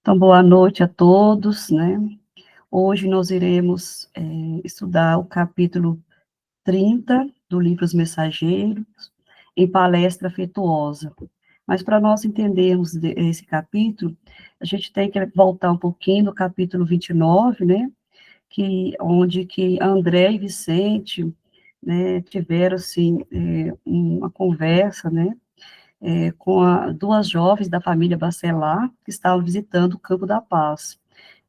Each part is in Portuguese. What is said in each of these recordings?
Então, boa noite a todos, né? Hoje nós iremos estudar o capítulo 30 do livro Os Mensageiros, em palestra afetuosa. Mas para nós entendermos esse capítulo, a gente tem que voltar um pouquinho no capítulo 29, né? Onde que André e Vicente, né, tiveram, assim, uma conversa, né? Com duas jovens da família Bacelar, que estavam visitando o Campo da Paz,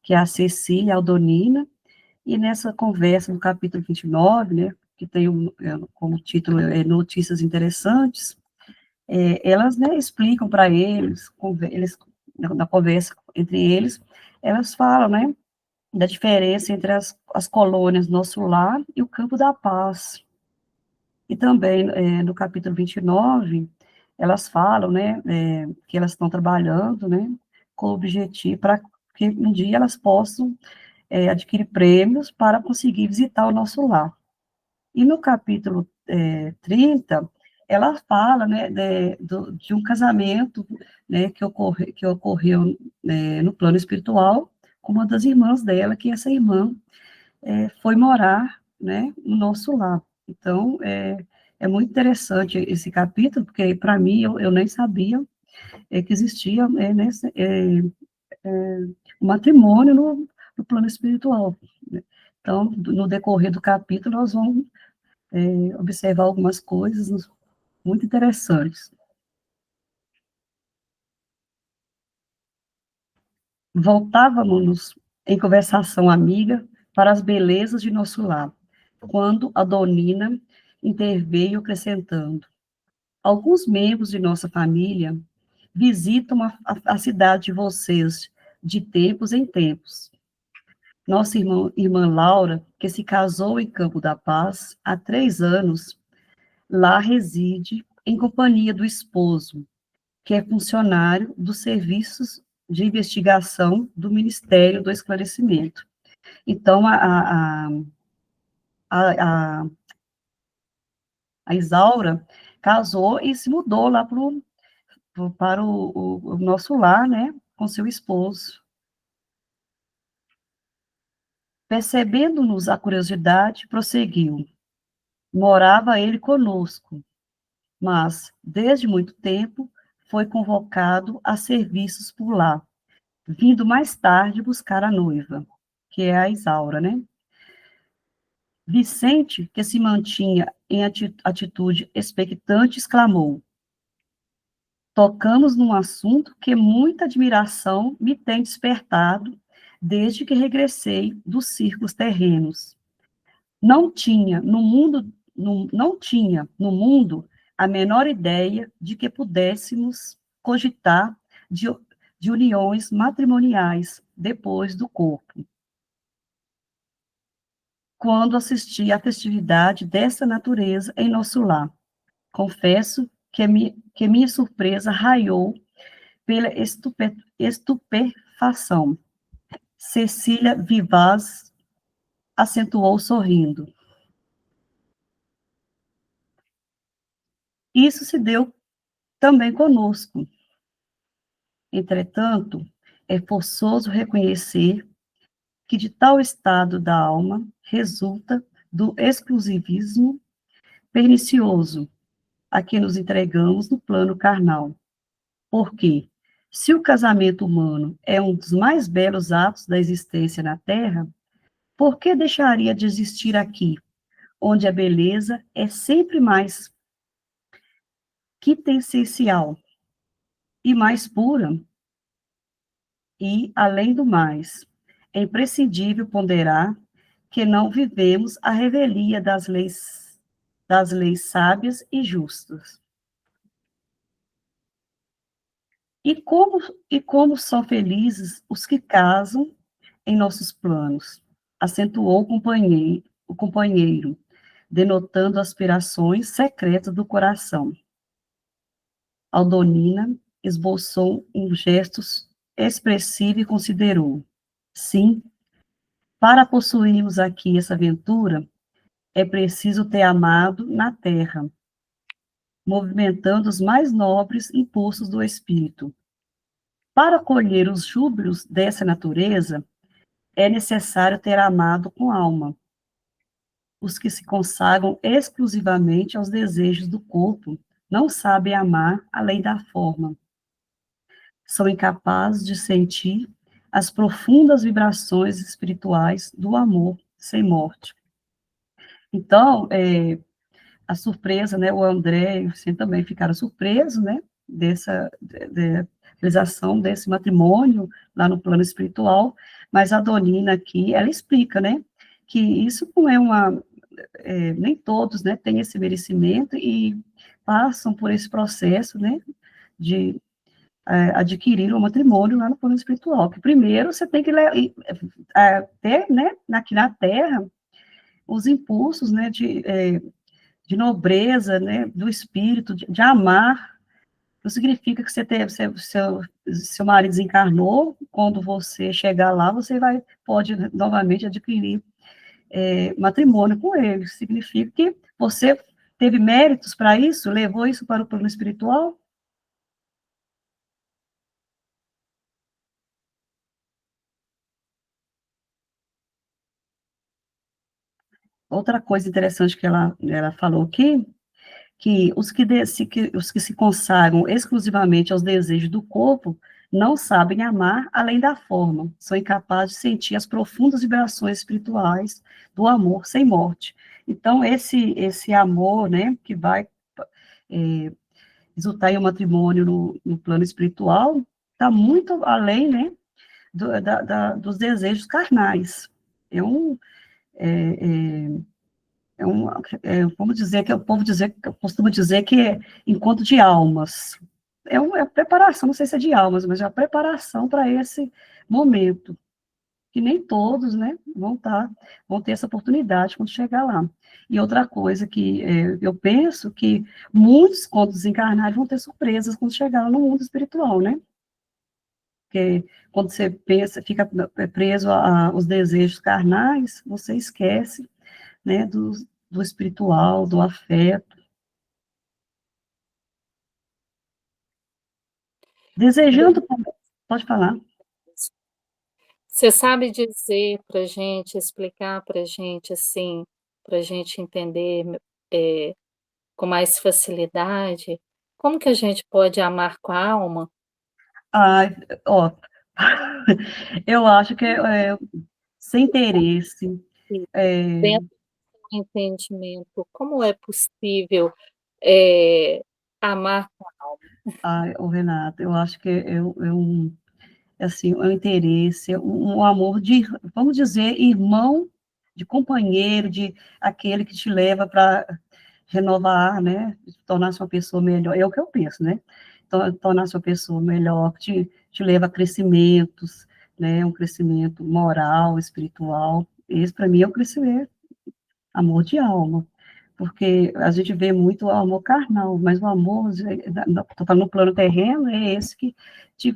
que é a Cecília e a Aldonina, e nessa conversa, no capítulo 29, né, que tem como título Notícias Interessantes, elas, né, explicam para eles, na conversa entre eles, elas falam, né, da diferença entre as colônias Nosso Lar e o Campo da Paz. E também, no capítulo 29, elas falam, né, que elas estão trabalhando, né, com o objetivo para que um dia elas possam adquirir prêmios para conseguir visitar o Nosso Lar. E no capítulo 30, ela fala, né, de um casamento, né, que ocorreu no plano espiritual com uma das irmãs dela, que essa irmã foi morar, né, no Nosso Lar. Então, é muito interessante esse capítulo, porque, para mim, eu nem sabia que existia um matrimônio no plano espiritual, né? Então, no decorrer do capítulo, nós vamos observar algumas coisas muito interessantes. Voltávamos em conversação amiga para as belezas de nosso lar, quando a Donina interveio acrescentando: alguns membros de nossa família visitam a cidade de vocês de tempos em tempos. Nossa irmã Laura, que se casou em Campo da Paz há 3 anos, lá reside em companhia do esposo, que é funcionário dos serviços de investigação do Ministério do Esclarecimento. Então, a, a Isaura casou e se mudou lá para o nosso lar, né, com seu esposo. Percebendo-nos a curiosidade, prosseguiu. Morava ele conosco, mas, desde muito tempo, foi convocado a serviços por lá, vindo mais tarde buscar a noiva, que é a Isaura, né? Vicente, que se mantinha em atitude expectante, exclamou: tocamos num assunto que muita admiração me tem despertado desde que regressei dos círculos terrenos. Não tinha no mundo a menor ideia de que pudéssemos cogitar de, de uniões matrimoniais depois do corpo. Quando assisti à festividade dessa natureza em nosso lar, confesso que minha surpresa raiou pela estupefação. Cecília Vivaz acentuou sorrindo. Isso se deu também conosco. Entretanto, é forçoso reconhecer que de tal estado da alma resulta do exclusivismo pernicioso a que nos entregamos no plano carnal. Porque, se o casamento humano é um dos mais belos atos da existência na Terra, por que deixaria de existir aqui, onde a beleza é sempre mais quintessencial e mais pura? E, além do mais, é imprescindível ponderar que não vivemos a revelia das leis sábias e justas. E como, e como são felizes os que casam em nossos planos, acentuou o companheiro, denotando aspirações secretas do coração. Aldonina esboçou um gesto expressivo e considerou: sim, para possuirmos aqui essa aventura, é preciso ter amado na terra, movimentando os mais nobres impulsos do espírito. Para colher os júbilos dessa natureza, é necessário ter amado com alma. Os que se consagram exclusivamente aos desejos do corpo não sabem amar além da forma. São incapazes de sentir as profundas vibrações espirituais do amor sem morte. Então, a surpresa, né, o André e o Vicente também ficaram surpresos, né, de realização desse matrimônio lá no plano espiritual, mas a Donina aqui, ela explica, né, que isso não é nem todos, né, têm esse merecimento e passam por esse processo, né, de adquirir o matrimônio lá no plano espiritual, que primeiro você tem que ter, né, aqui na Terra, os impulsos, né, de nobreza, né, do espírito, de amar. Não significa que você teve, seu marido desencarnou, quando você chegar lá, pode novamente adquirir matrimônio com ele. Significa que você teve méritos para isso, levou isso para o plano espiritual. Outra coisa interessante que ela falou aqui, que os que se consagram exclusivamente aos desejos do corpo não sabem amar além da forma, são incapazes de sentir as profundas vibrações espirituais do amor sem morte. Então, esse amor, né, que vai é, resultar em um matrimônio no plano espiritual, está muito além, né, dos desejos carnais. É um, é, é, vamos dizer que o povo costuma dizer que é encontro de almas. É a preparação, não sei se é de almas, mas é a preparação para esse momento, que nem todos, né, vão ter essa oportunidade quando chegar lá. E outra coisa que eu penso que muitos, quando desencarnarem, vão ter surpresas quando chegar no mundo espiritual, né? Porque quando você pensa, fica preso aos desejos carnais, você esquece, né, do espiritual, do afeto. Desejando, pode falar. Você sabe dizer para gente, explicar para gente, assim, para gente entender, com mais facilidade, como que a gente pode amar com a alma? Ai, ó, eu acho que sem interesse, E é, dentro do entendimento, como é possível, eh, amar com a alma? ai, ô Renata, eu acho que assim, o interesse, um amor vamos dizer, irmão, de companheiro, de aquele que te leva para renovar, né, tornar-se uma pessoa melhor, é o que eu penso, né, tornar-se uma pessoa melhor, que te leva a crescimentos, né, um crescimento moral, espiritual, esse para mim é o crescimento, amor de alma, porque a gente vê muito o amor carnal, mas o amor, estou falando no plano terreno, é esse que te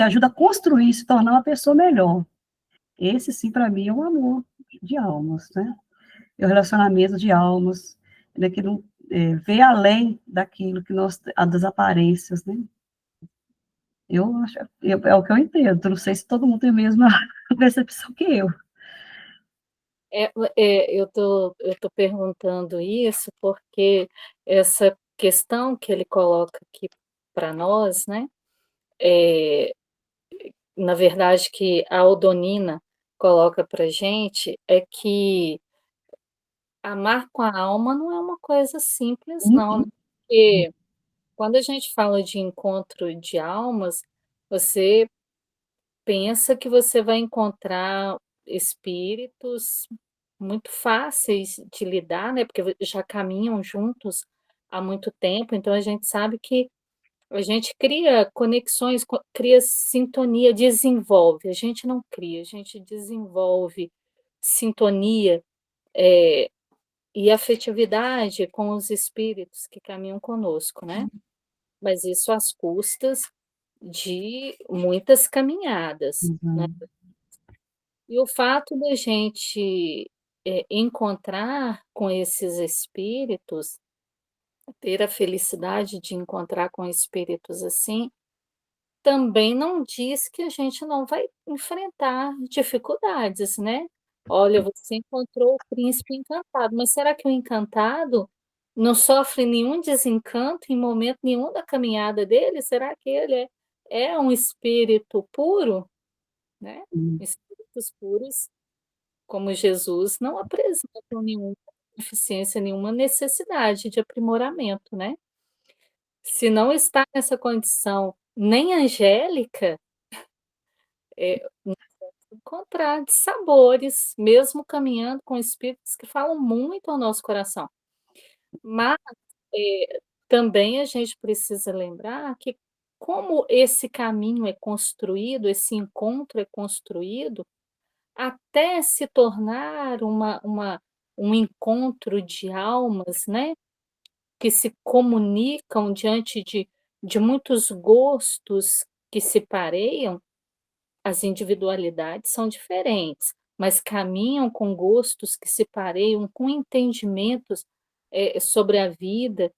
ajuda a construir, se tornar uma pessoa melhor. Esse, sim, para mim, é um amor de almas, né? É o relacionamento de almas, né, que não vê além daquilo que das aparências, né? Eu acho, é o que eu entendo, não sei se todo mundo tem a mesma percepção que eu. Eu tô perguntando isso, porque essa questão que ele coloca aqui para nós, né, eh, na verdade que a Aldonina coloca para gente, é que amar com a alma não é uma coisa simples não, né, Uhum, porque quando a gente fala de encontro de almas, você pensa que você vai encontrar espíritos muito fáceis de lidar, né, porque já caminham juntos há muito tempo, então a gente sabe que a gente cria conexões, cria sintonia, desenvolve. A gente não cria, a gente desenvolve sintonia, e afetividade com os espíritos que caminham conosco, né. Mas isso às custas de muitas caminhadas, né. uhum, E o fato da gente, encontrar com esses espíritos, ter a felicidade de encontrar com espíritos assim, também não diz que a gente não vai enfrentar dificuldades, né. Olha, você encontrou o príncipe encantado, mas será que o encantado não sofre nenhum desencanto em momento nenhum da caminhada dele? Será que ele é um espírito puro, né? Hum, Espíritos puros, como Jesus, não apresentam nenhuma deficiência, nenhuma necessidade de aprimoramento, né. Se não está nessa condição nem angélica, nós vamos encontrar dissabores, mesmo caminhando com espíritos que falam muito ao nosso coração. Mas, também a gente precisa lembrar que como esse caminho é construído, esse encontro é construído, até se tornar um encontro de almas, né, que se comunicam diante de muitos gostos que se pareiam. As individualidades são diferentes, mas caminham com gostos que se pareiam, com entendimentos, sobre a vida,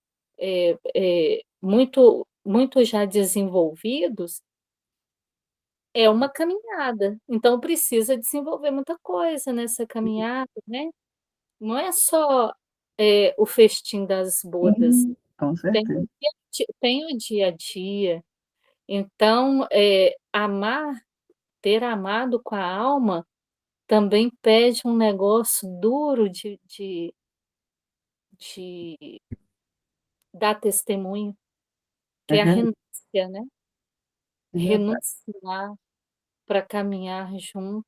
muito já desenvolvidos, é uma caminhada. Então precisa desenvolver muita coisa nessa caminhada, né. Não é só, o festim das bodas, com certeza. tem o dia a dia. Então, amar, ter amado com a alma, também pede um negócio duro de dar testemunho, É que é a ver renúncia, né, é verdade. renunciar para caminhar junto,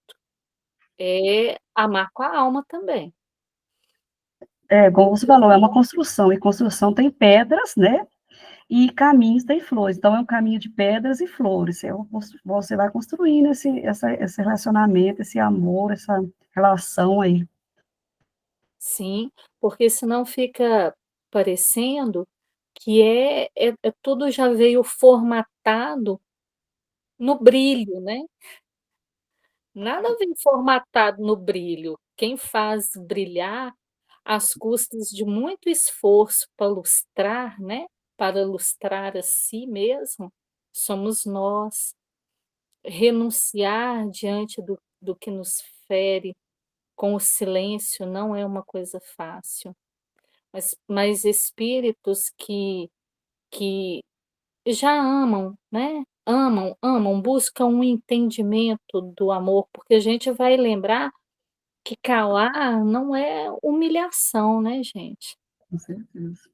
é amar com a alma também. É, como você falou, é uma construção, e construção tem pedras, né, e caminhos tem flores, então é um caminho de pedras e flores, você vai construindo esse relacionamento, esse amor, essa relação aí. Sim, porque senão fica parecendo que tudo já veio formatado no brilho, né. Nada vem formatado no brilho. Quem faz brilhar às custas de muito esforço para lustrar, né, para lustrar a si mesmo, somos nós. Renunciar diante do que nos fere com o silêncio não é uma coisa fácil, mas espíritos que já amam, né, amam, buscam um entendimento do amor, porque a gente vai lembrar que calar não é humilhação, né, gente. Com certeza.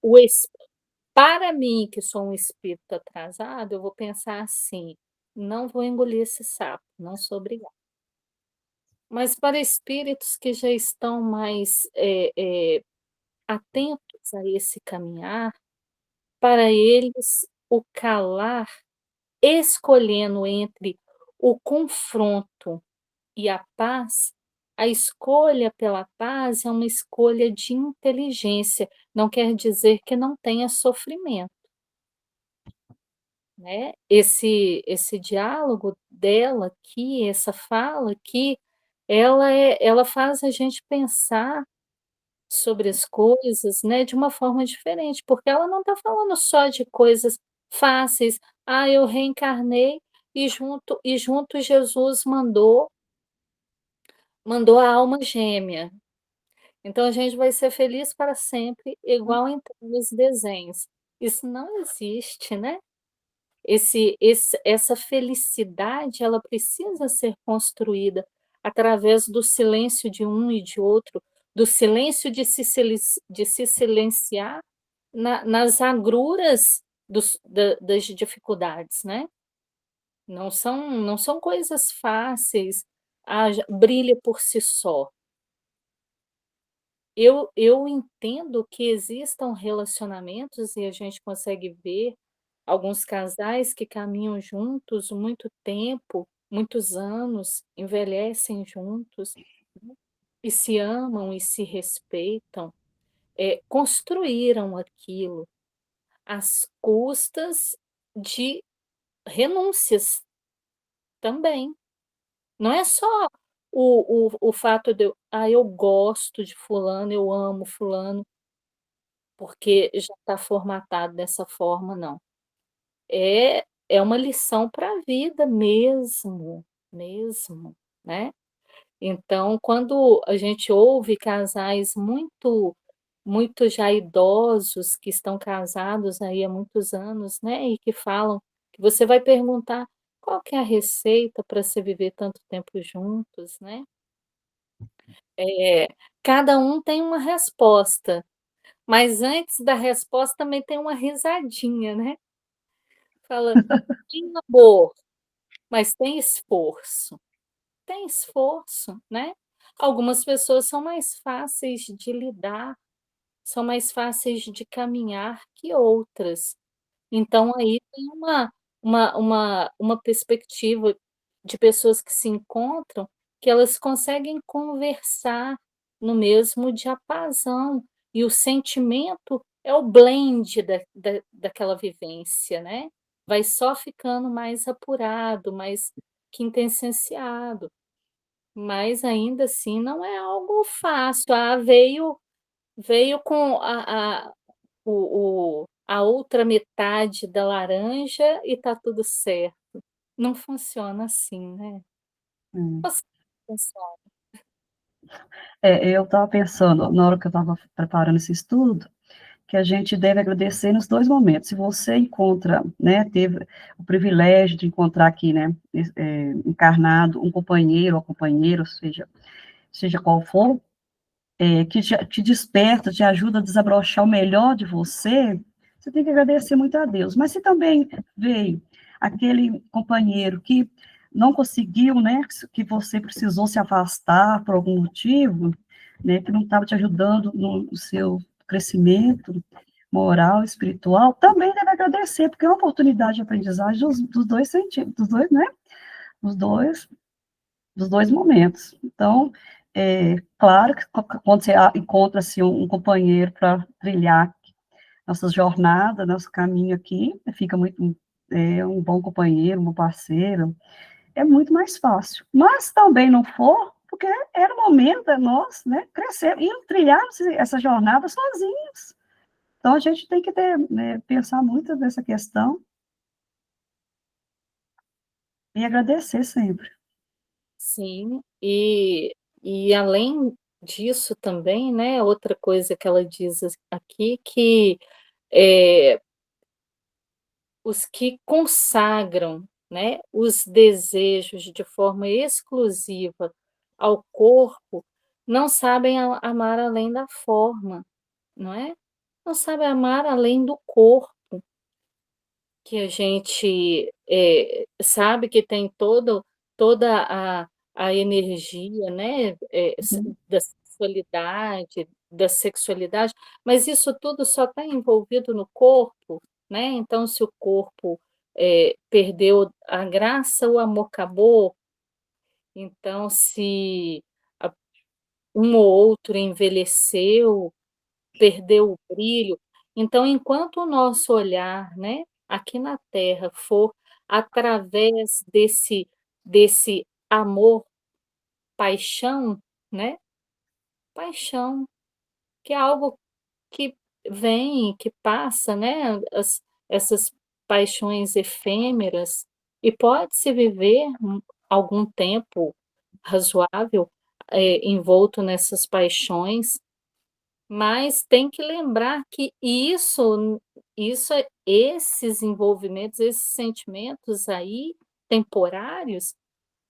O es Para mim, que sou um espírito atrasado, eu vou pensar assim: "Não vou engolir esse sapo, não sou obrigada". Mas para espíritos que já estão mais, atentos a esse caminhar, para eles o calar, escolhendo entre o confronto e a paz, a escolha pela paz é uma escolha de inteligência, não quer dizer que não tenha sofrimento, né. Esse diálogo dela aqui, essa fala aqui, ela faz a gente pensar sobre as coisas, né, de uma forma diferente, porque ela não está falando só de coisas fáceis: "Ah, eu reencarnei e junto Jesus mandou a alma gêmea. Então a gente vai ser feliz para sempre, igual então nos desenhos". Isso não existe, né. Essa felicidade, ela precisa ser construída através do silêncio de um e de outro, do silêncio de se silenciar nas agruras das dificuldades, né. Não são coisas fáceis, já brilha por si só. Eu entendo que existam relacionamentos e a gente consegue ver alguns casais que caminham juntos muito tempo, muitos anos, envelhecem juntos, né, e se amam e se respeitam, construíram aquilo às custas de renúncias também. Não é só o fato de eu gosto de fulano, eu amo fulano, porque já está formatado dessa forma, não. É é uma lição para a vida mesmo, mesmo, né. Então, quando a gente ouve casais muito já idosos, que estão casados aí há muitos anos, né, e que falam que você vai perguntar: "Qual que é a receita para se viver tanto tempo juntos?", né. Eh, Cada um tem uma resposta, mas antes da resposta também tem uma risadinha, né. Fala: "Tem amor, mas tem esforço". Tem esforço, né. Algumas pessoas são mais fáceis de lidar, são mais fáceis de caminhar que outras. Então aí tem uma perspectiva de pessoas que se encontram, que elas conseguem conversar no mesmo diapasão, e o sentimento é o blend daquela vivência, né. Vai só ficando mais apurado, mais quintessenciado. Mas ainda assim não é algo fácil. Ah, veio com a outra metade da laranja e tá tudo certo. Não funciona assim, né. Hum. Você funciona. Eu estava pensando, na hora que eu estava preparando esse estudo, que a gente deve agradecer nos 2 momentos. Se você encontra, né, teve o privilégio de encontrar aqui, né, encarnado um companheiro ou companheira, seja qual for, que te desperta, te ajuda a desabrochar o melhor de você, você tem que agradecer muito a Deus. Mas se também veio aquele companheiro que não conseguiu, né, que você precisou se afastar por algum motivo, né, que não estava te ajudando no seu crescimento moral, espiritual, também deve agradecer, porque é uma oportunidade de aprendizagem dos 2 sentidos, dos 2, né, dos 2 dos 2 momentos. Então, claro que quando você encontra-se um companheiro para trilhar nossa jornada, nosso caminho aqui, fica muito um bom companheiro, um bom parceiro, é muito mais fácil. Mas também não for, porque era o momento de nós, né, crescer e trilharmos essa jornada sozinhos. Então a gente tem que pensar muito nessa questão e agradecer sempre. Sim, e além disso também, né, outra coisa que ela diz aqui que, eh, os que consagram, né, os desejos de forma exclusiva ao corpo, não sabem amar além da forma, não é? Não sabem amar além do corpo, que a gente, sabe que tem toda a energia, né, Uhum. da sexualidade, mas isso tudo só está envolvido no corpo, né, então se o corpo, perdeu a graça, o amor acabou. Então se a um ou outro envelheceu, perdeu o brilho. Então, enquanto o nosso olhar, né, aqui na Terra for através desse amor, paixão, né, paixão, que é algo que vem, que passa, né, essas paixões efêmeras, e pode-se viver algum tempo razoável, envolto nessas paixões. Mas tem que lembrar que esses envolvimentos, esses sentimentos aí, temporários,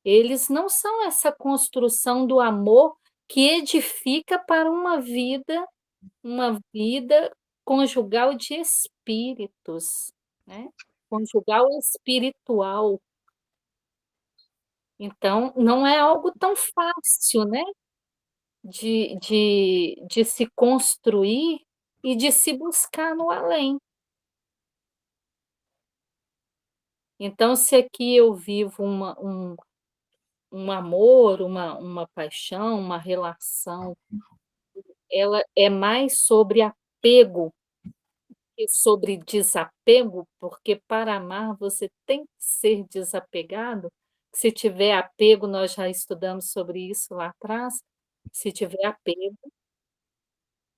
eles não são essa construção do amor que edifica para uma vida conjugal de espíritos, né, conjugal espiritual. Então, não é algo tão fácil, né? De se construir e de se buscar no além. Então, se aqui eu vivo um amor, uma paixão, uma relação, ela é mais sobre apego que sobre desapego, porque para amar você tem que ser desapegado. Se tiver apego, nós já estudamos sobre isso lá atrás, se tiver apego,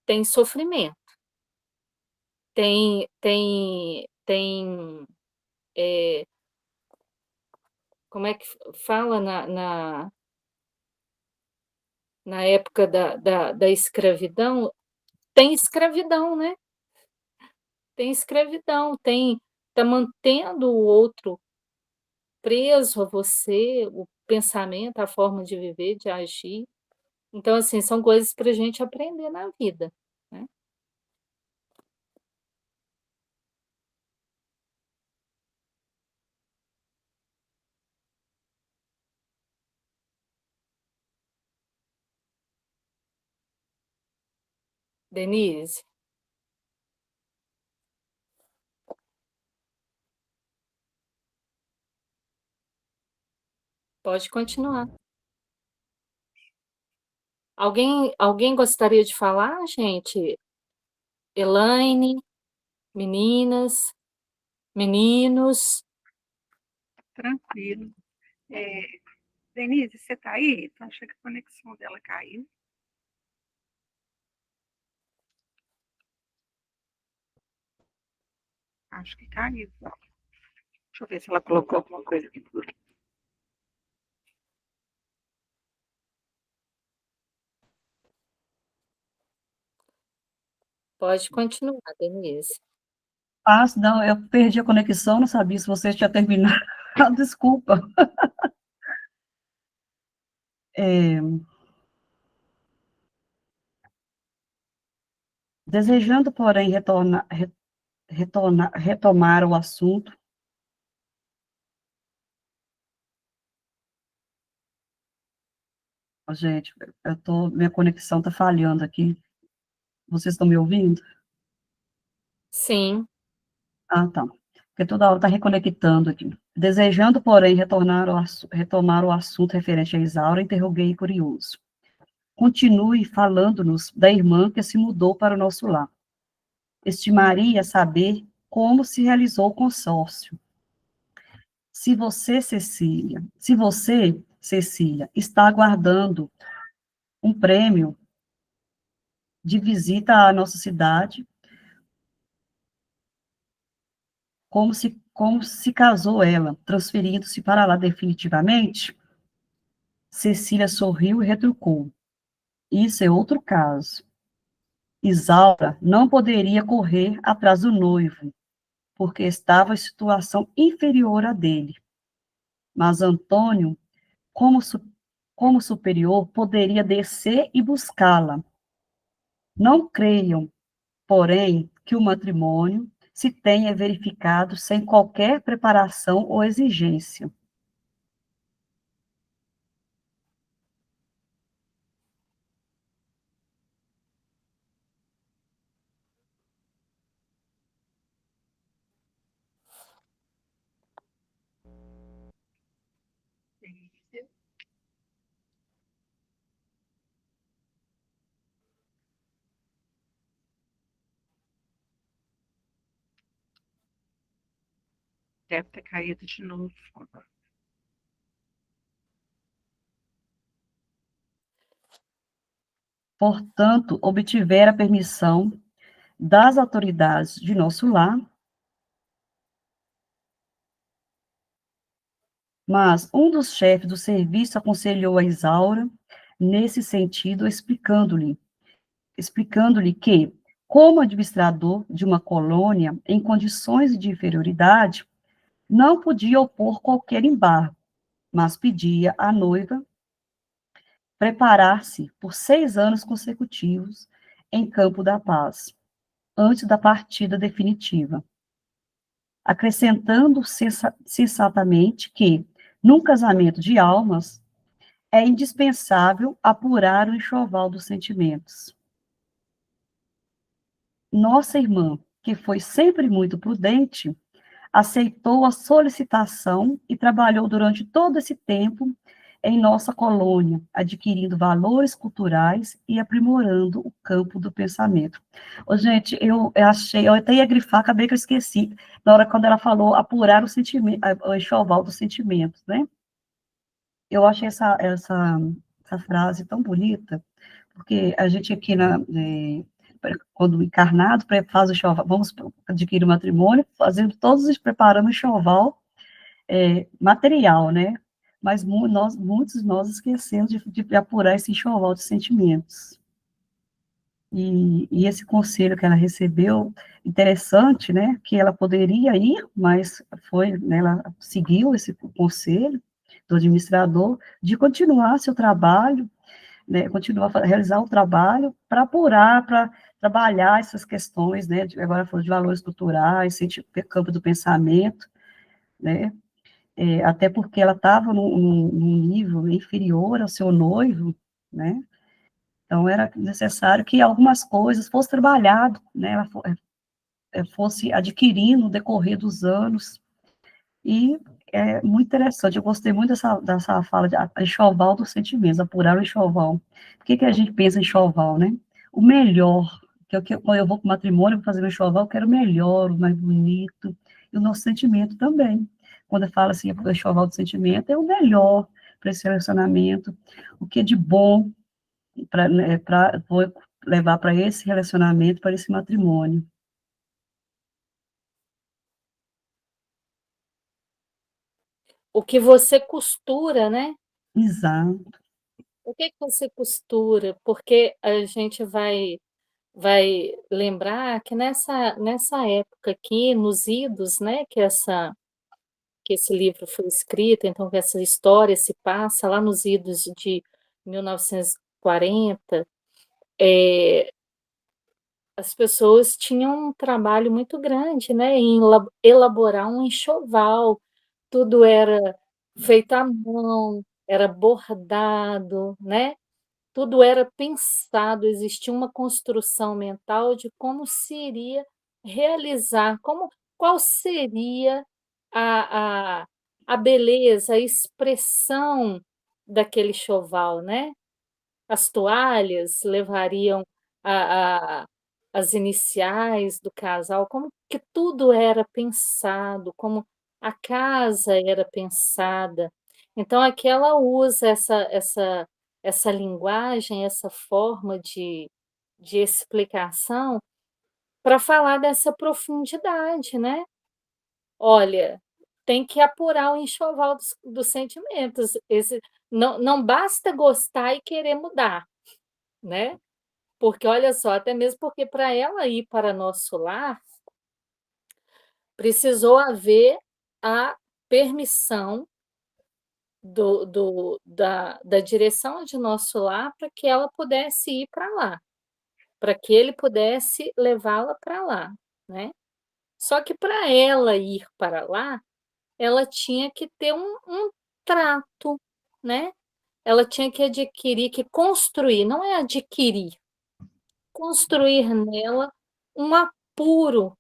tem sofrimento, tem como é que fala na época da escravidão, tem escravidão, né, tem escravidão, tá mantendo o outro preso a você, o pensamento, a forma de viver, de agir. Então, assim, são coisas para a gente aprender na vida, né. Denise, pode continuar. Alguém gostaria de falar, gente? Elaine, meninas, meninos? Tranquilo. É, Denise, você está aí? Tô achando que a conexão dela caiu. Acho que caiu. Deixa eu ver se ela colocou alguma coisa aqui. Pode continuar, Denise. Ah, não, eu perdi a conexão, não sabia se você tinha terminado. Desculpa. É, desejando, porém, retomar o assunto. Gente, minha conexão está falhando aqui. Vocês estão me ouvindo? Sim, Ah, tá. Porque toda hora está reconectando aqui. Desejando, porém, retomar o assunto referente a Isaura, interroguei curioso. Continue falando-nos da irmã que se mudou para o nosso lar. Estimaria saber como se realizou o consórcio. Se você, Cecília, está aguardando um prêmio de visita à nossa cidade, como se casou ela, transferindo-se para lá definitivamente? Cecília sorriu e retrucou. Isso é outro caso. Isaura não poderia correr atrás do noivo, porque estava em situação inferior à dele. Mas Antônio, como, como superior, poderia descer e buscá-la. Não creiam, porém, que o matrimônio se tenha verificado sem qualquer preparação ou exigência. Deve ter caído de novo. Portanto, obtivera a permissão das autoridades de nosso lar, mas um dos chefes do serviço aconselhou a Isaura nesse sentido, explicando-lhe que, como administrador de uma colônia em condições de inferioridade, não podia opor qualquer embargo, mas pedia à noiva preparar-se por 6 anos consecutivos em Campo da Paz, antes da partida definitiva, acrescentando sensatamente que, num casamento de almas, é indispensável apurar o enxoval dos sentimentos. Nossa irmã, que foi sempre muito prudente, aceitou a solicitação e trabalhou durante todo esse tempo em nossa colônia, adquirindo valores culturais e aprimorando o campo do pensamento. Ô, gente, eu achei, eu até ia grifar, acabei que eu esqueci, na hora quando ela falou apurar o sentimento, o enxoval dos sentimentos, né? Eu achei essa frase tão bonita, porque a gente aqui, quando encarnado, faz o enxoval, vamos adquirir o matrimônio, fazendo todos os, preparando o enxoval material, né? mas muitos de nós esquecemos de apurar esse enxoval de sentimentos. E esse conselho que ela recebeu, interessante, né, que ela poderia ir, mas foi, né, ela seguiu esse conselho do administrador de continuar seu trabalho, né, continuar a realizar o trabalho para apurar, para trabalhar essas questões, né, agora falou de valores culturais, campo do pensamento, né, até porque ela estava num nível inferior ao seu noivo, né, então era necessário que algumas coisas fossem trabalhado, né, ela fosse adquirindo no decorrer dos anos, e é muito interessante, eu gostei muito dessa fala de enxoval dos sentimentos, apurar o enxoval. Por que a gente pensa em enxoval, né? O melhor, quando eu vou para o matrimônio, vou fazer um enxoval, eu quero o melhor, o mais bonito, e o nosso sentimento também. Quando eu falo assim, o enxoval do sentimento, é o melhor para esse relacionamento, o que é de bom para vou levar para esse relacionamento, para esse matrimônio. O que você costura, né? Exato. O que você costura? Porque a gente vai lembrar que nessa época aqui, nos idos, né, que esse livro foi escrito, então que essa história se passa lá nos idos de 1940, as pessoas tinham um trabalho muito grande, né, em elaborar um enxoval, tudo era feito à mão, era bordado, né, tudo era pensado, existia uma construção mental de como se iria realizar, qual seria a a a beleza, a expressão daquele enxoval, né. As toalhas levariam a as iniciais do casal, como que tudo era pensado, como a casa era pensada. Então aqui ela usa essa linguagem, essa forma de explicação para falar dessa profundidade, né. Olha, tem que apurar o enxoval dos sentimentos, esse não basta gostar e querer mudar, né. Porque olha só, até mesmo porque para ela ir para nosso lar, precisou haver a permissão da direção de nosso lar para que ela pudesse ir para lá, para que ele pudesse levá-la para lá, né. Só que para ela ir para lá, ela tinha que ter um trato, né, ela tinha que adquirir, que construir, não é adquirir, construir nela um apuro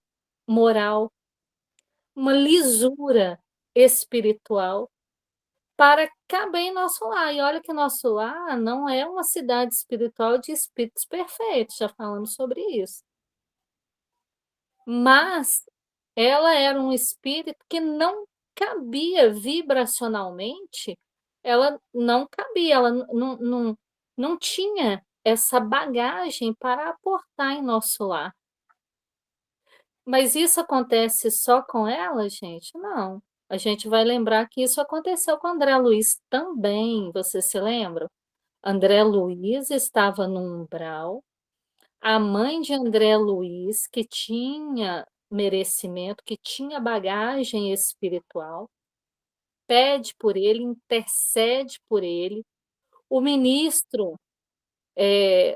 moral, uma lisura espiritual para caber em nosso lar. E olha que nosso lar não é uma cidade espiritual de espíritos perfeitos, já falamos sobre isso. Mas ela era um espírito que não cabia vibracionalmente, ela não cabia, ela não tinha essa bagagem para aportar em nosso lar. Mas isso acontece só com ela, gente? Não. A gente vai lembrar que isso aconteceu com André Luiz também, você se lembra? André Luiz estava no umbral, a mãe de André Luiz, que tinha merecimento, que tinha bagagem espiritual, pede por ele, intercede por ele. O ministro,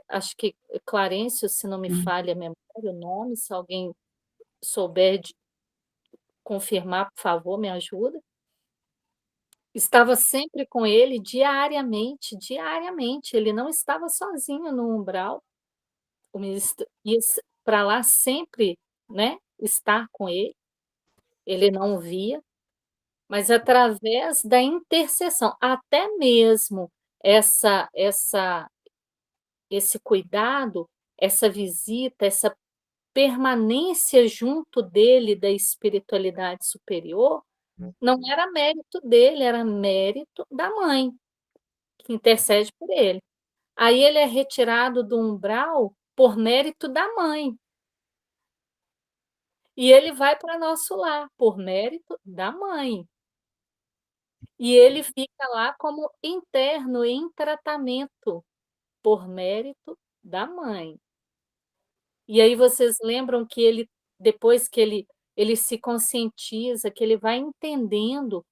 acho que Clarencio, se não me falha a memória, o nome, se alguém souber confirmar, por favor, me ajuda. Estava sempre com ele diariamente, diariamente, ele não estava sozinho no umbral, o ministro ia para lá sempre, né, estar com ele não o via, mas através da intercessão, até mesmo essa esse cuidado, essa visita, essa permanência junto dele da espiritualidade superior, não era mérito dele, era mérito da mãe, que intercede por ele. Aí ele é retirado do umbral por mérito da mãe. E ele vai para nosso lar por mérito da mãe. E ele fica lá como interno em tratamento, por mérito da mãe. E aí vocês lembram que ele, depois que ele se conscientiza, que ele vai entendendo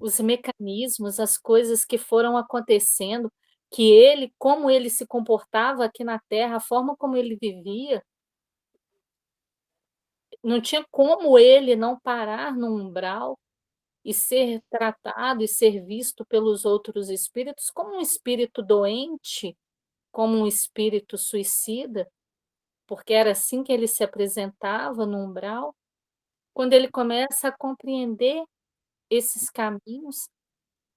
os mecanismos, as coisas que foram acontecendo, que ele, como ele se comportava aqui na Terra, a forma como ele vivia, não tinha como ele não parar no umbral e ser tratado e ser visto pelos outros espíritos como um espírito doente, como um espírito suicida, porque era assim que ele se apresentava no umbral. Quando ele começa a compreender esses caminhos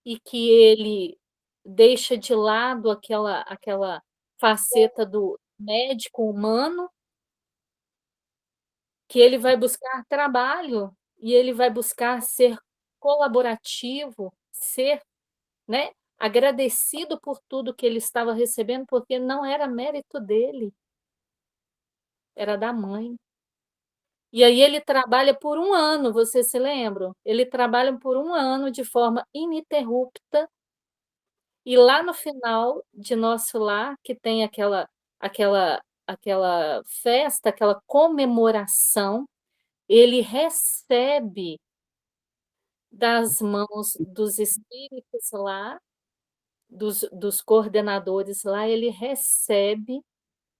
e que ele deixa de lado aquela faceta do médico humano, que ele vai buscar trabalho e ele vai buscar ser colaborativo, ser, né, agradecido por tudo que ele estava recebendo, porque não era mérito dele, era da mãe. E aí ele trabalha por 1 ano, vocês se lembram? Ele trabalha por 1 ano de forma ininterrupta, e lá no final de Nosso Lar, que tem aquela festa, aquela comemoração, ele recebe das mãos dos espíritos lá, dos coordenadores lá, ele recebe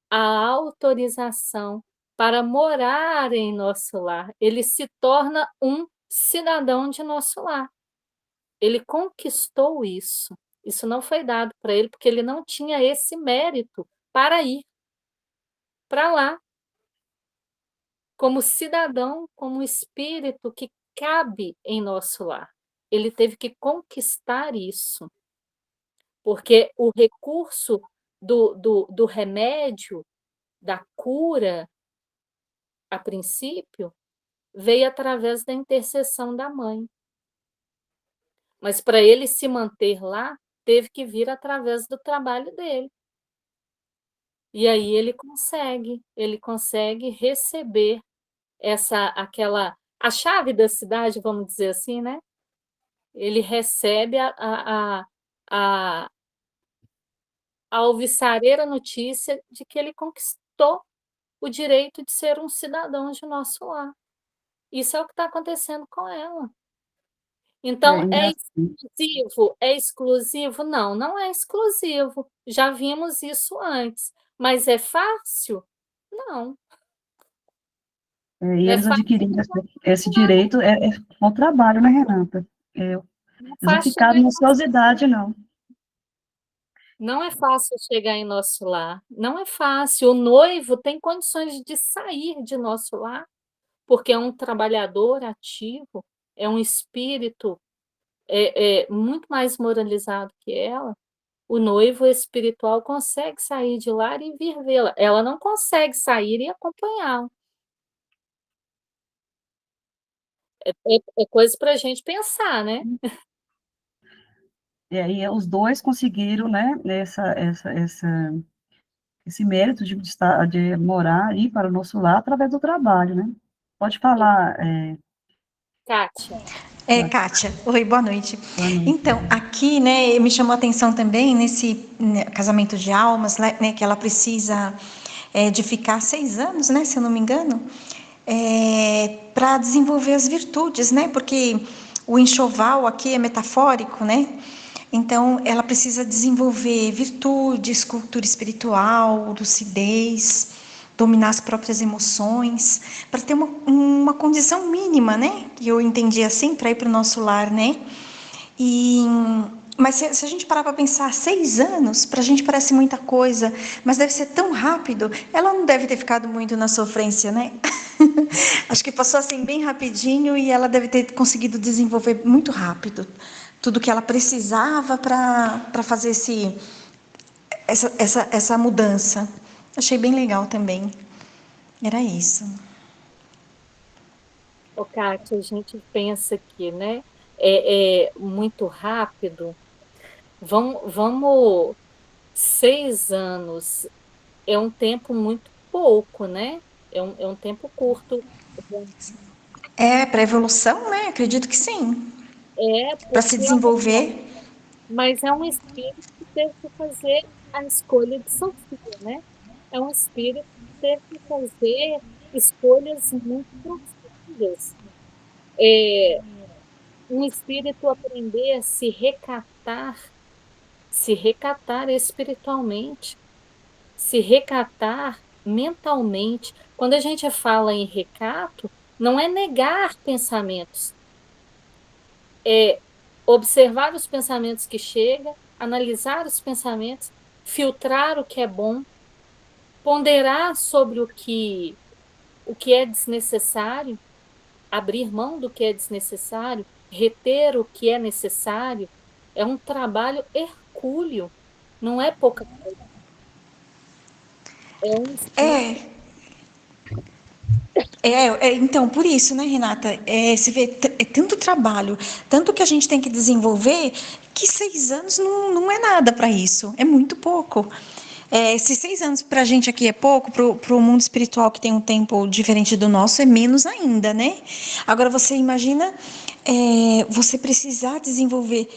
a autorização para morar em Nosso Lar. Ele se torna um cidadão de Nosso Lar. Ele conquistou isso. Isso não foi dado para ele, porque ele não tinha esse mérito para ir para lá, como cidadão, como espírito que cabe em Nosso Lar. Ele teve que conquistar isso, porque o recurso do remédio, da cura, a princípio, veio através da intercessão da mãe. Mas para ele se manter lá, teve que vir através do trabalho dele. E aí ele consegue receber a chave da cidade, vamos dizer assim, né? Ele recebe a alvissareira notícia de que ele conquistou o direito de ser um cidadão de Nosso Lar. Isso é o que está acontecendo com ela. Então, é Engraçado. exclusivo? É exclusivo? Não, não é exclusivo. Já vimos isso antes. Mas é fácil? Não. E Não é eles fácil, adquirindo esse direito com o trabalho, né, Renata? Eles não é não fácil ficaram chegar em em nosso ociosidade, não. Não é fácil chegar em Nosso Lar. Não é fácil. O noivo tem condições de sair de Nosso Lar, porque é um trabalhador ativo, é um espírito muito mais moralizado que ela. O noivo espiritual consegue sair de lá e vir vê-la. Ela não consegue sair e acompanhá-la. É coisa para a gente pensar, né? E aí os dois conseguiram, né, esse mérito de morar e ir para o nosso lar através do trabalho, né? Pode falar, Kátia, Kátia, oi, boa noite. boa noite. Então, aqui, né, me chamou a atenção também nesse casamento de almas, né, que ela precisa de ficar 6 anos, né, se eu não me engano, para desenvolver as virtudes, né, porque o enxoval aqui é metafórico, né, então ela precisa desenvolver virtudes, cultura espiritual, lucidez, dominar as próprias emoções, para ter uma condição mínima, né? Que eu entendi assim, para ir para o nosso lar, né? Mas se a gente parar para pensar, 6 anos, para a gente parece muita coisa, mas deve ser tão rápido. Ela não deve ter ficado muito na sofrência, né? Acho que passou assim bem rapidinho e ela deve ter conseguido desenvolver muito rápido tudo que ela precisava para fazer essa mudança. Achei bem legal também. Era isso. Kátia, a gente pensa que, né, é muito rápido. Vamos 6 anos é um tempo muito pouco, né? É um tempo curto. Para evolução, né? Acredito que sim. para se porque é uma desenvolver. mas é um espírito que teve que fazer a escolha de Sofia, né? É um espírito que teve que fazer escolhas muito profundas. É um espírito aprender a se recatar espiritualmente, se recatar mentalmente. Quando a gente fala em recato, não é negar pensamentos, é observar os pensamentos que chegam, analisar os pensamentos, filtrar o que é bom, ponderar sobre o que é desnecessário, abrir mão do que é desnecessário, reter o que é necessário. É um trabalho hercúleo, não é pouca coisa. É um espírito. É, então, por isso, né, Renata, se vê é tanto trabalho, tanto que a gente tem que desenvolver, que 6 anos não é nada para isso, é muito pouco. Se 6 anos para a gente aqui é pouco, para o mundo espiritual que tem um tempo diferente do nosso, é menos ainda, né? Agora, você imagina você precisar desenvolver,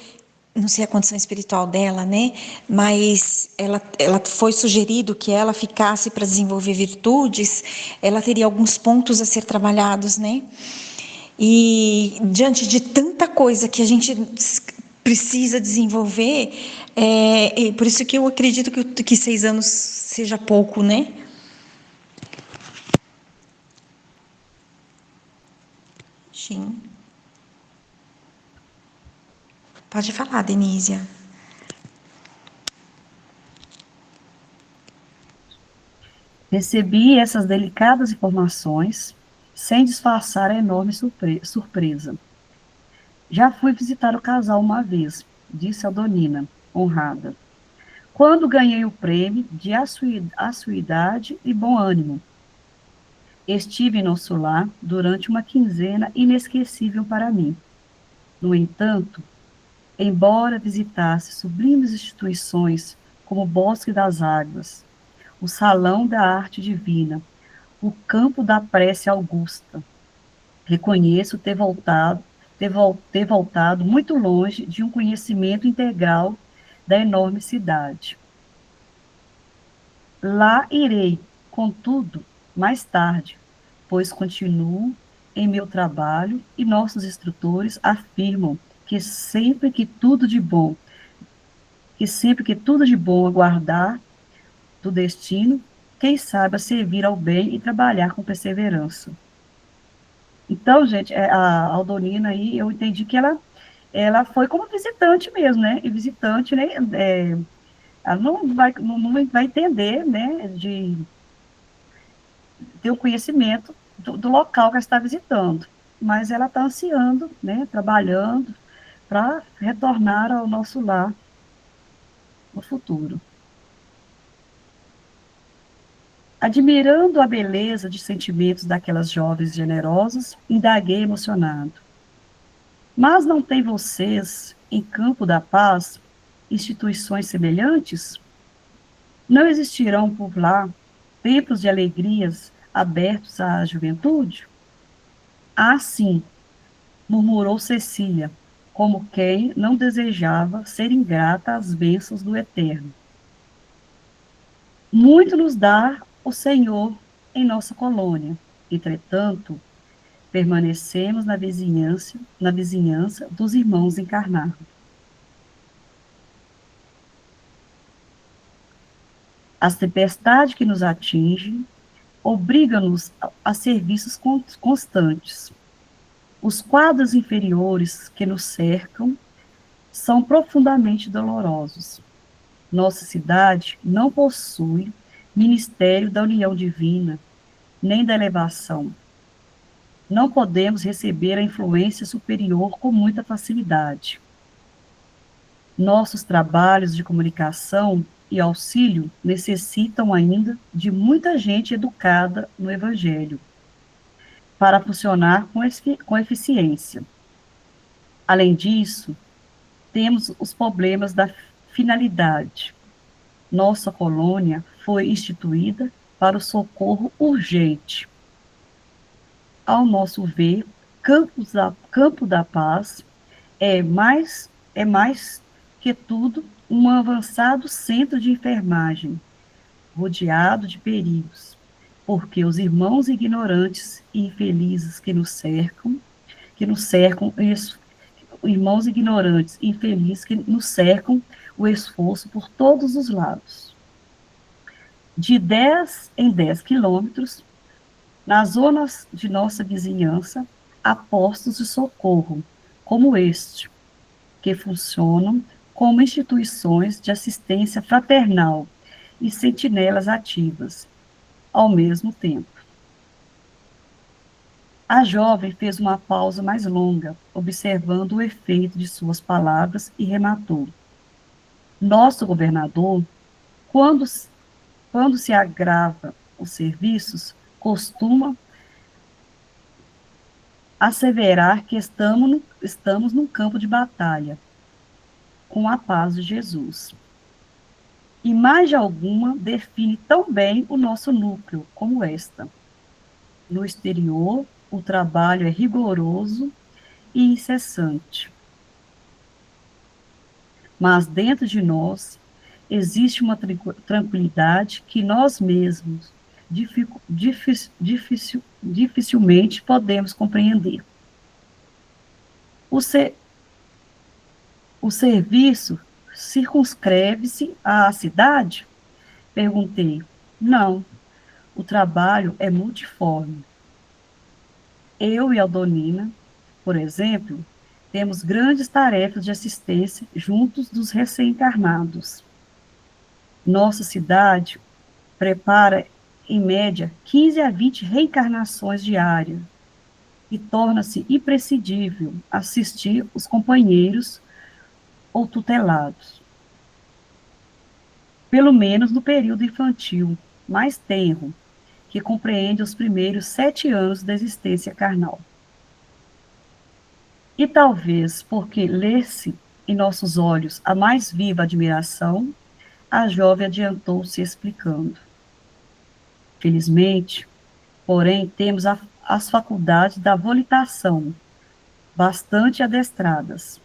não sei a condição espiritual dela, né? Mas ela foi sugerido que ela ficasse para desenvolver virtudes, ela teria alguns pontos a ser trabalhados, né? E diante de tanta coisa que a gente precisa desenvolver, e por isso que eu acredito que 6 anos seja pouco, né? Sim. Pode falar, Denísia. Recebi essas delicadas informações sem disfarçar a enorme surpresa. Já fui visitar o casal uma vez, disse Aldonina, honrada, quando ganhei o prêmio de assuidade e bom ânimo. Estive em nosso lar durante uma quinzena inesquecível para mim. No entanto, embora visitasse sublimes instituições como o Bosque das Águas, o Salão da Arte Divina, o Campo da Prece Augusta, reconheço ter voltado muito longe de um conhecimento integral da enorme cidade. Lá irei, contudo, mais tarde, pois continuo em meu trabalho e nossos instrutores afirmam que sempre que tudo de bom aguardar do destino, quem saiba servir ao bem e trabalhar com perseverança. Então, gente, a Aldonina aí, eu entendi que ela foi como visitante mesmo, né? E visitante, né? Ela não vai entender, né? De ter o conhecimento do local que ela está visitando. Mas ela está ansiando, né? Trabalhando para retornar ao nosso lar no futuro. Admirando a beleza de sentimentos daquelas jovens generosas, indaguei emocionado. Mas não tem vocês, em Campo da Paz, instituições semelhantes? Não existirão por lá templos de alegrias abertos à juventude? Ah, sim, murmurou Cecília, como quem não desejava ser ingrata às bênçãos do Eterno. Muito nos dá o Senhor em nossa colônia. Entretanto, permanecemos na vizinhança dos irmãos encarnados. As tempestades que nos atingem obrigam-nos a serviços constantes. Os quadros inferiores que nos cercam são profundamente dolorosos. Nossa cidade não possui ministério da união divina, nem da elevação. Não podemos receber a influência superior com muita facilidade. Nossos trabalhos de comunicação e auxílio necessitam ainda de muita gente educada no Evangelho para funcionar com eficiência. Além disso, temos os problemas da finalidade. Nossa colônia foi instituída para o socorro urgente. Ao nosso ver, Campo da Paz é mais que tudo um avançado centro de enfermagem, rodeado de perigos, porque os irmãos ignorantes e infelizes que nos cercam, irmãos ignorantes e infelizes que nos cercam o esforço por todos os lados. De 10 em 10 quilômetros, nas zonas de nossa vizinhança, há postos de socorro, como este, que funcionam como instituições de assistência fraternal e sentinelas ativas, ao mesmo tempo. A jovem fez uma pausa mais longa, observando o efeito de suas palavras, e rematou. Nosso governador, quando, quando se agrava os serviços, costuma asseverar que estamos num campo de batalha, com a paz de Jesus. Imagem alguma define tão bem o nosso núcleo como esta. No exterior, o trabalho é rigoroso e incessante. Mas dentro de nós existe uma tranquilidade que nós mesmos dificilmente podemos compreender. O serviço circunscreve-se à cidade? Perguntei. Não, o trabalho é multiforme. Eu e a Aldonina, por exemplo, temos grandes tarefas de assistência juntos dos recém-encarnados. Nossa cidade prepara, em média, 15 a 20 reencarnações diárias e torna-se imprescindível assistir os companheiros ou tutelados, pelo menos no período infantil mais tenro, que compreende os primeiros 7 anos da existência carnal. E talvez porque lê-se em nossos olhos a mais viva admiração, a jovem adiantou-se explicando. Felizmente, porém, temos as faculdades da volitação bastante adestradas.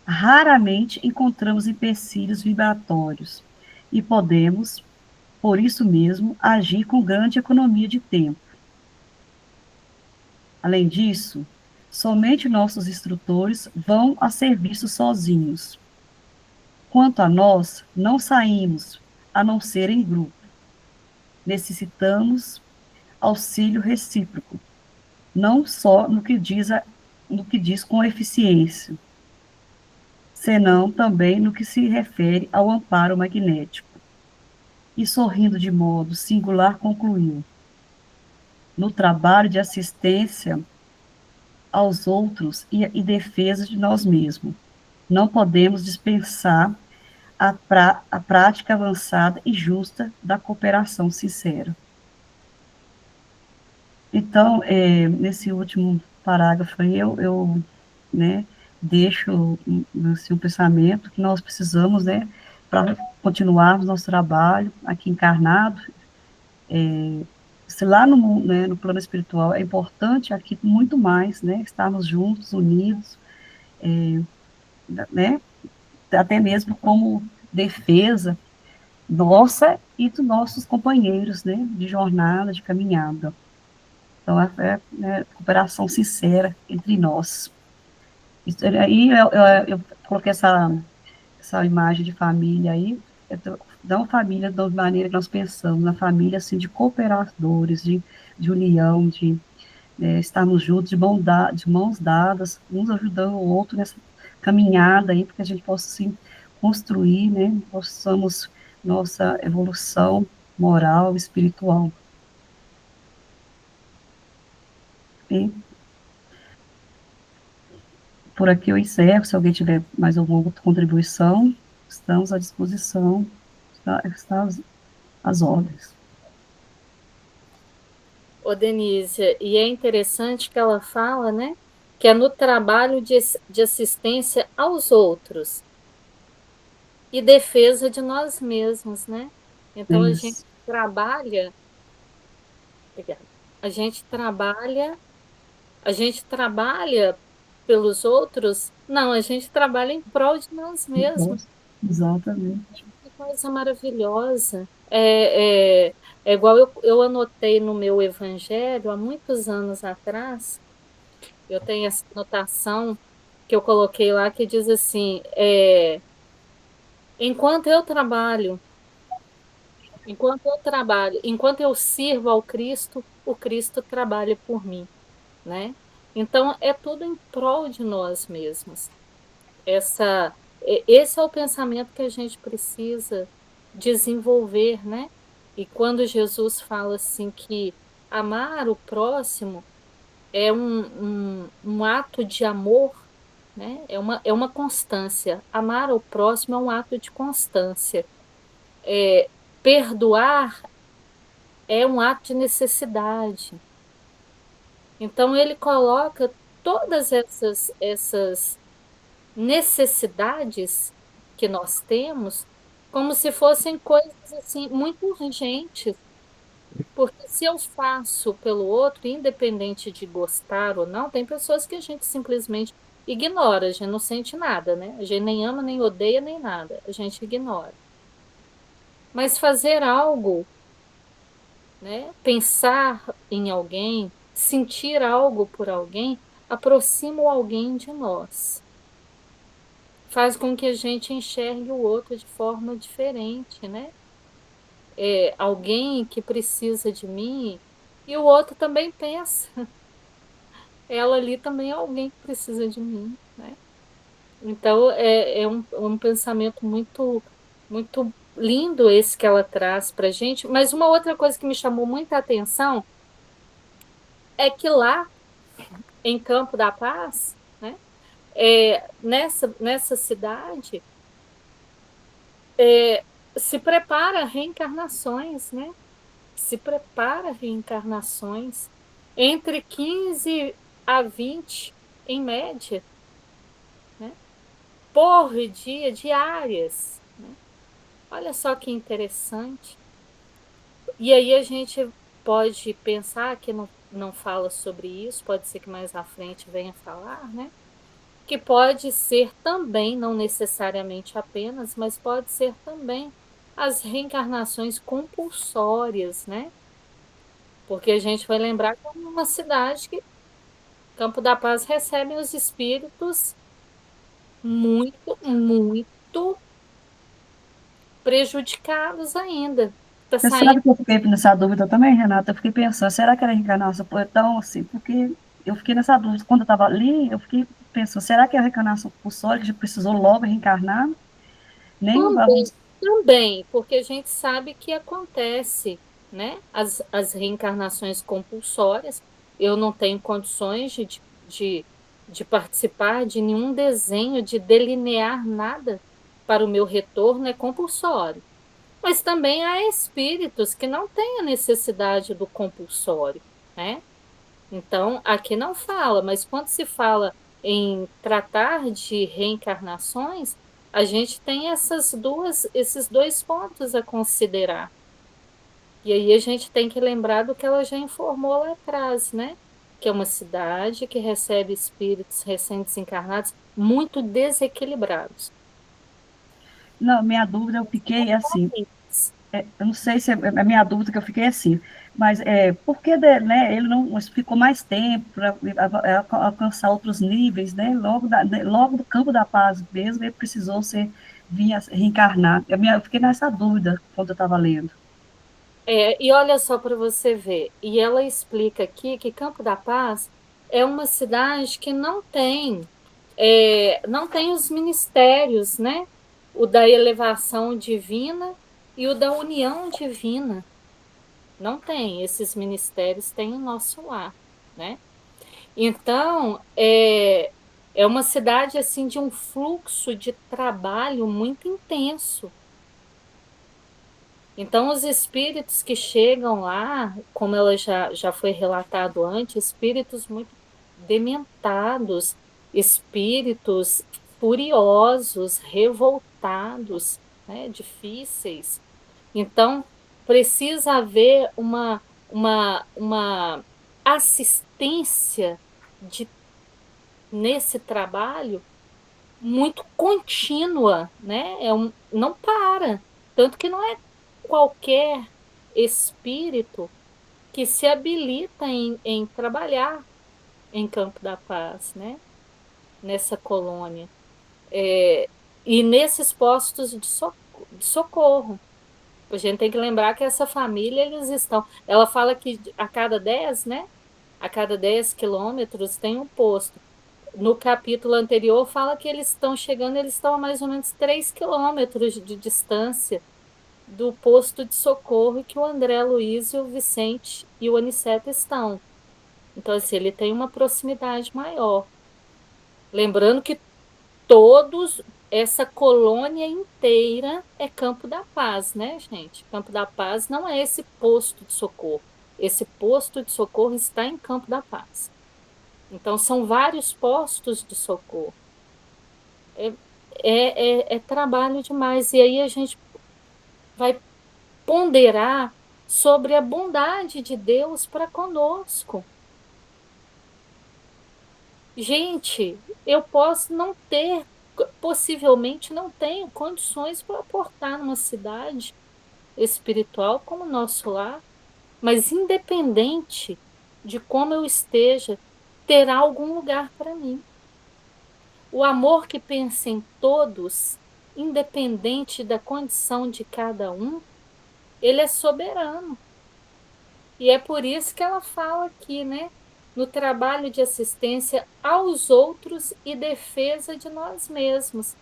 Raramente encontramos empecilhos vibratórios e podemos, por isso mesmo, agir com grande economia de tempo. Além disso, somente nossos instrutores vão a serviço sozinhos. Quanto a nós, não saímos, a não ser em grupo. Necessitamos auxílio recíproco, não só no que diz com eficiência, senão também no que se refere ao amparo magnético. E sorrindo de modo singular, concluiu: no trabalho de assistência aos outros e defesa de nós mesmos, não podemos dispensar a prática avançada e justa da cooperação sincera. Então, nesse último parágrafo aí, eu né, deixo assim, um pensamento que nós precisamos, né, para continuarmos nosso trabalho aqui encarnado, se lá no plano espiritual é importante, aqui muito mais, né, estarmos juntos, unidos, né, até mesmo como defesa nossa e dos nossos companheiros, né, de jornada, de caminhada. Então, cooperação sincera entre nós. Aí eu coloquei essa imagem de família aí, da uma família da maneira que nós pensamos, na família assim, de cooperadores, de união, de estarmos juntos, de mãos dadas, uns ajudando o outro nessa caminhada aí, porque a gente possa assim, construir, né, possamos nossa evolução moral, espiritual. E por aqui eu encerro, se alguém tiver mais alguma outra contribuição, estamos à disposição, está às ordens. Ô, Denise, e é interessante que ela fala, né, que é no trabalho de assistência aos outros e defesa de nós mesmos, né? Então, Isso. obrigada, a gente trabalha pelos outros, não, a gente trabalha em prol de nós mesmos. Exatamente. Que coisa maravilhosa. É igual eu anotei no meu evangelho há muitos anos atrás, eu tenho essa anotação que eu coloquei lá que diz assim: enquanto eu trabalho, enquanto eu sirvo ao Cristo, o Cristo trabalha por mim, né? Então é tudo em prol de nós mesmos. Esse é o pensamento que a gente precisa desenvolver, né? E quando Jesus fala assim que amar o próximo é um ato de amor, né? É uma constância. Amar o próximo é um ato de constância. Perdoar é um ato de necessidade. Então ele coloca todas essas necessidades que nós temos como se fossem coisas assim muito urgentes, porque se eu faço pelo outro, independente de gostar ou não, tem pessoas que a gente simplesmente ignora, a gente não sente nada, né? A gente nem ama, nem odeia, nem nada, a gente ignora. Mas fazer algo, né? Pensar em alguém, sentir algo por alguém, aproxima o alguém de nós. Faz com que a gente enxergue o outro de forma diferente, né? Alguém que precisa de mim e o outro também pensa, ela ali também é alguém que precisa de mim, né? Então é um pensamento muito, muito lindo esse que ela traz para gente. Mas uma outra coisa que me chamou muita atenção é que lá em Campo da Paz, né? Nessa cidade se prepara reencarnações, né? Se prepara reencarnações entre 15 a 20, em média, né? Por dia, diárias. Né? Olha só que interessante. E aí a gente pode pensar que não fala sobre isso, pode ser que mais à frente venha falar, né? Que pode ser também, não necessariamente apenas, mas pode ser também as reencarnações compulsórias, né? Porque a gente vai lembrar que é uma cidade que Campo da Paz recebe os espíritos muito, muito prejudicados ainda. Está Você saindo. sabe que eu fiquei nessa dúvida também, Renata? Eu fiquei pensando, será que a reencarnação foi tão assim? Porque eu fiquei nessa dúvida. Quando eu estava ali, eu fiquei pensando, será que a reencarnação compulsória, que já precisou logo reencarnar? Nem o Também, também, porque a gente sabe que acontece, né? As reencarnações compulsórias. Eu não tenho condições de, de participar de nenhum desenho, de delinear nada para o meu retorno, é compulsório. Mas também há espíritos que não têm a necessidade do compulsório, né? Então, aqui não fala, mas quando se fala em tratar de reencarnações, a gente tem esses dois pontos a considerar. E aí a gente tem que lembrar do que ela já informou lá atrás, né? Que é uma cidade que recebe espíritos recém-desencarnados muito desequilibrados. Não, minha dúvida, eu fiquei assim, eu não sei se é a minha dúvida que eu fiquei assim, mas por que né, ele não ficou mais tempo para alcançar outros níveis, né? Logo do campo da paz mesmo, ele precisou vir a reencarnar. Eu fiquei nessa dúvida quando eu estava lendo. E olha só para você ver, e ela explica aqui que Campo da Paz é uma cidade que não tem os ministérios, né? O da elevação divina e o da união divina. Não tem, esses ministérios têm o nosso lar, né? Então, é uma cidade assim de um fluxo de trabalho muito intenso. Então, os espíritos que chegam lá, como ela já foi relatado antes, espíritos muito dementados, espíritos furiosos, revoltados, né, difíceis. Então, precisa haver uma assistência de nesse trabalho muito contínua, né? Não para. Tanto que não é qualquer espírito que se habilita em trabalhar em Campo da Paz, né? Nessa colônia. E nesses postos de socorro. A gente tem que lembrar que essa família, eles estão. Ela fala que a cada 10, né? A cada 10 quilômetros tem um posto. No capítulo anterior, fala que eles estão a mais ou menos 3 quilômetros de distância do posto de socorro que o André Luiz, o Vicente e o Aniceto estão. Então, assim, ele tem uma proximidade maior. Lembrando que essa colônia inteira é Campo da Paz, né, gente? Campo da Paz não é esse posto de socorro. Esse posto de socorro está em Campo da Paz. Então, são vários postos de socorro. É trabalho demais. E aí a gente vai ponderar sobre a bondade de Deus para conosco. Gente, eu posso não ter, possivelmente não tenho condições para aportar numa cidade espiritual como o nosso lar, mas independente de como eu esteja, terá algum lugar para mim. O amor que pensa em todos, independente da condição de cada um, ele é soberano. E é por isso que ela fala aqui, né? No trabalho de assistência aos outros e defesa de nós mesmos.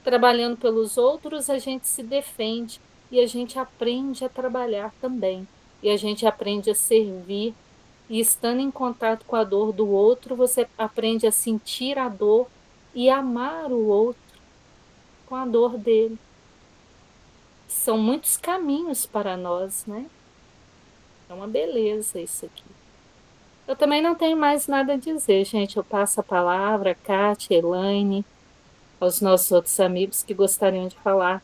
Trabalhando pelos outros, a gente se defende e a gente aprende a trabalhar também. E a gente aprende a servir. E estando em contato com a dor do outro, você aprende a sentir a dor e amar o outro com a dor dele. São muitos caminhos para nós, né? É uma beleza isso aqui. Eu também não tenho mais nada a dizer, gente. Eu passo a palavra a Kátia, Elaine, aos nossos outros amigos que gostariam de falar.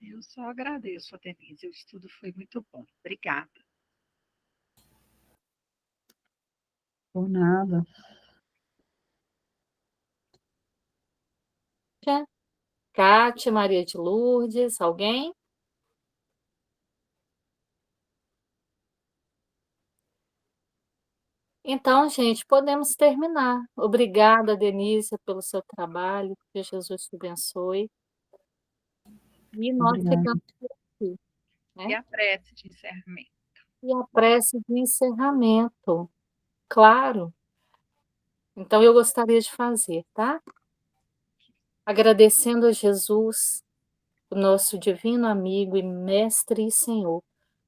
Eu só agradeço a Denise, o estudo foi muito bom. Obrigada. Por nada. Kátia, Maria de Lourdes, alguém? Então, gente, podemos terminar. Obrigada, Denise, pelo seu trabalho. Que Jesus te abençoe. E nós Obrigada. ficamos por aqui, E né? a prece de encerramento. E a prece de encerramento, claro. Então, eu gostaria de fazer, tá? Agradecendo a Jesus, o nosso divino amigo e mestre e Senhor,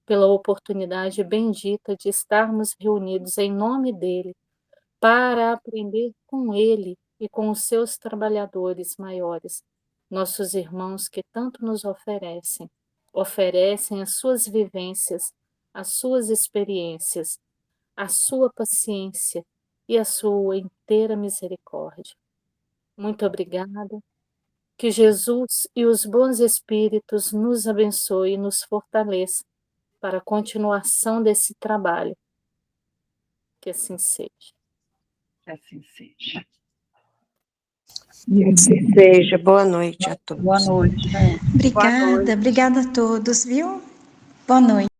pela oportunidade bendita de estarmos reunidos em nome dele, para aprender com ele e com os seus trabalhadores maiores, nossos irmãos que tanto nos oferecem as suas vivências, as suas experiências, a sua paciência e a sua inteira misericórdia. Muito obrigada. Que Jesus e os bons espíritos nos abençoem e nos fortaleçam para a continuação desse trabalho. Que assim seja. Que assim seja. Que assim seja. Boa noite a todos. Boa noite, gente. Obrigada a todos, viu? Boa noite.